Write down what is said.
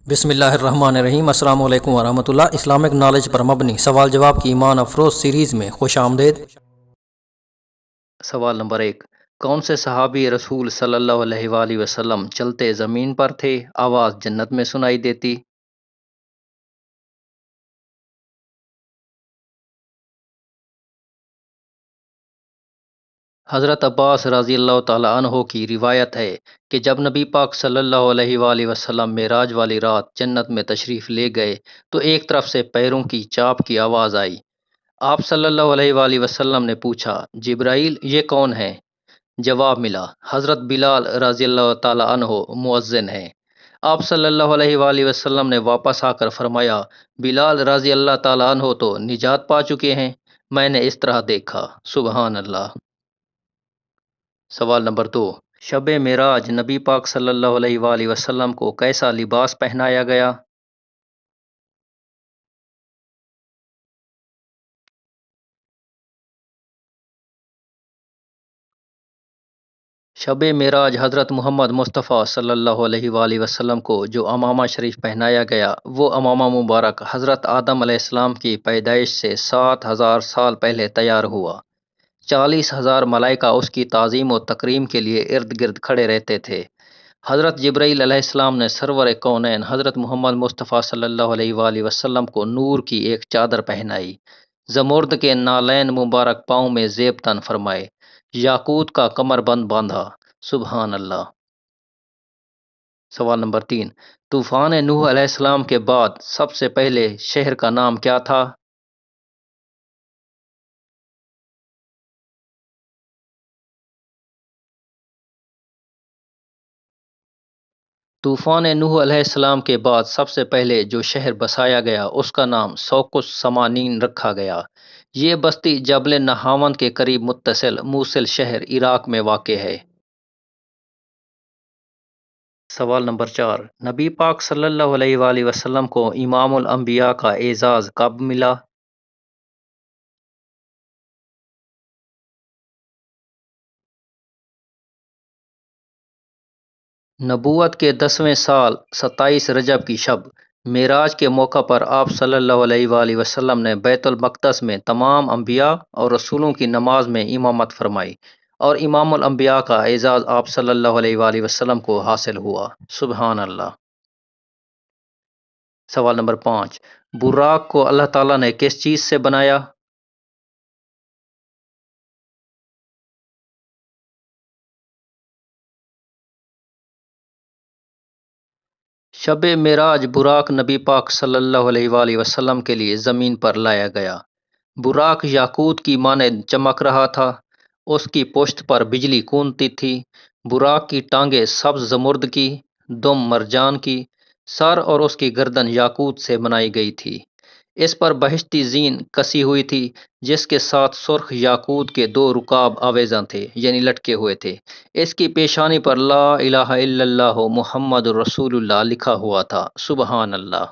بسم اللہ الرحمن الرحیم۔ السلام علیکم ورحمۃ اللہ۔ اسلامک نالج پر مبنی سوال جواب کی ایمان افروز سیریز میں خوش آمدید۔ سوال نمبر 1، کون سے صحابی رسول صلی اللہ علیہ وآلہ وسلم چلتے زمین پر تھے، آواز جنت میں سنائی دیتی؟ حضرت عباس رضی اللہ تعالی عنہ کی روایت ہے کہ جب نبی پاک صلی اللہ علیہ وآلہ وسلم معراج والی رات جنت میں تشریف لے گئے تو ایک طرف سے پیروں کی چاپ کی آواز آئی۔ آپ صلی اللہ علیہ وآلہ وسلم نے پوچھا، جبرائیل یہ کون ہے؟ جواب ملا، حضرت بلال رضی اللہ تعالی عنہ مؤذن ہیں۔ آپ صلی اللہ علیہ وآلہ وسلم نے واپس آ کر فرمایا، بلال رضی اللہ تعالی عنہ تو نجات پا چکے ہیں، میں نے اس طرح دیکھا۔ سبحان اللہ۔ سوال نمبر 2، شب معراج نبی پاک صلی اللہ علیہ وآلہ وسلم کو کیسا لباس پہنایا گیا؟ شب معراج حضرت محمد مصطفیٰ صلی اللہ علیہ وآلہ وسلم کو جو امامہ شریف پہنایا گیا، وہ امامہ مبارک حضرت آدم علیہ السلام کی پیدائش سے 7,000 سال پہلے تیار ہوا۔ 40,000 ملائکہ اس کی تعظیم و تکریم کے لیے ارد گرد کھڑے رہتے تھے۔ حضرت جبرائیل علیہ السلام نے سرور کونین حضرت محمد مصطفیٰ صلی اللہ علیہ وآلہ وسلم کو نور کی ایک چادر پہنائی، زمرد کے نالین مبارک پاؤں میں زیب تن فرمائے، یاقوت کا کمر بند باندھا۔ سبحان اللہ۔ سوال نمبر 3، طوفان نوح علیہ السلام کے بعد سب سے پہلے شہر کا نام کیا تھا؟ طوفان نوح علیہ السلام کے بعد سب سے پہلے جو شہر بسایا گیا اس کا نام سوقس سمانین رکھا گیا۔ یہ بستی جبل نہاوند کے قریب متصل موصل شہر عراق میں واقع ہے۔ سوال نمبر 4، نبی پاک صلی اللہ علیہ وآلہ وسلم کو امام الانبیاء کا اعزاز کب ملا؟ نبوت کے 10ویں سال 27 رجب کی شب معراج کے موقع پر آپ صلی اللہ علیہ وآلہ وسلم نے بیت المقدس میں تمام انبیاء اور رسولوں کی نماز میں امامت فرمائی، اور امام الانبیاء کا اعزاز آپ صلی اللہ علیہ وآلہ وسلم کو حاصل ہوا۔ سبحان اللہ۔ سوال نمبر 5، براق کو اللہ تعالیٰ نے کس چیز سے بنایا؟ شب معراج براق نبی پاک صلی اللہ علیہ وآلہ وسلم کے لیے زمین پر لایا گیا۔ براق یاقوت کی مانند چمک رہا تھا، اس کی پشت پر بجلی کونتی تھی۔ براق کی ٹانگیں سبز زمرد کی، دم مرجان کی، سر اور اس کی گردن یاقوت سے بنائی گئی تھی۔ اس پر بہشتی زین کسی ہوئی تھی جس کے ساتھ سرخ یاقوت کے 2 رکاب آویزاں تھے، یعنی لٹکے ہوئے تھے۔ اس کی پیشانی پر لا الہ الا اللہ محمد رسول اللہ لکھا ہوا تھا۔ سبحان اللہ۔